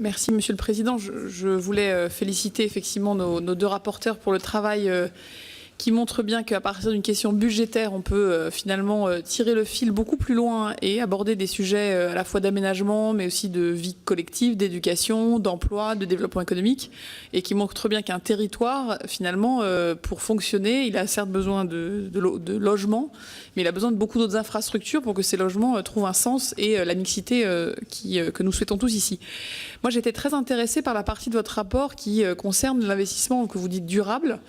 Merci Monsieur le Président. Je voulais féliciter effectivement nos deux rapporteurs pour le travail qui montre bien qu'à partir d'une question budgétaire, on peut finalement tirer le fil beaucoup plus loin et aborder des sujets à la fois d'aménagement, mais aussi de vie collective, d'éducation, d'emploi, de développement économique, et qui montre bien qu'un territoire, finalement, pour fonctionner, il a certes besoin de logements, mais il a besoin de beaucoup d'autres infrastructures pour que ces logements trouvent un sens et la mixité que nous souhaitons tous ici. Moi, j'étais très intéressée par la partie de votre rapport qui concerne l'investissement que vous dites durable,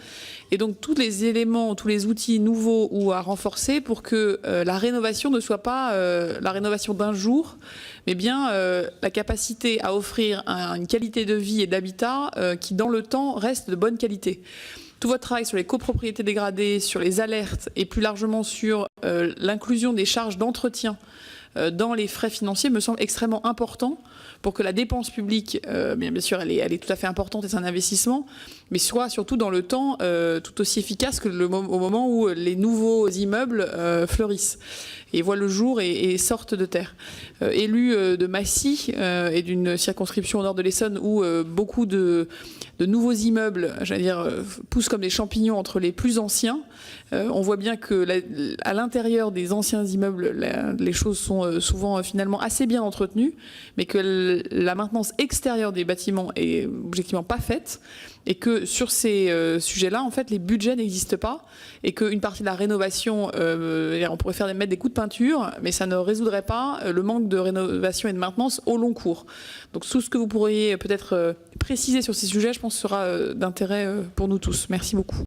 et donc tous les éléments, tous les outils nouveaux ou à renforcer pour que la rénovation ne soit pas la rénovation d'un jour, mais bien la capacité à offrir une qualité de vie et d'habitat qui, dans le temps, reste de bonne qualité. Tout votre travail sur les copropriétés dégradées, sur les alertes et plus largement sur l'inclusion des charges d'entretien dans les frais financiers me semble extrêmement important pour que la dépense publique, bien sûr, elle est tout à fait importante et c'est un investissement, mais soit surtout dans le temps tout aussi efficace que au moment où les nouveaux immeubles fleurissent et voient le jour et sortent de terre. Élu de Massy et d'une circonscription au nord de l'Essonne où beaucoup de nouveaux immeubles, j'allais dire, poussent comme des champignons entre les plus anciens, on voit bien que à l'intérieur des anciens immeubles, les choses sont souvent finalement assez bien entretenues, mais que la maintenance extérieure des bâtiments est objectivement pas faite, et que sur ces sujets-là, en fait, les budgets n'existent pas, et qu'une partie de la rénovation, on pourrait mettre des coups de peinture, mais ça ne résoudrait pas le manque de rénovation et de maintenance au long cours. Donc tout ce que vous pourriez peut-être préciser sur ces sujets, je pense, sera d'intérêt pour nous tous. Merci beaucoup.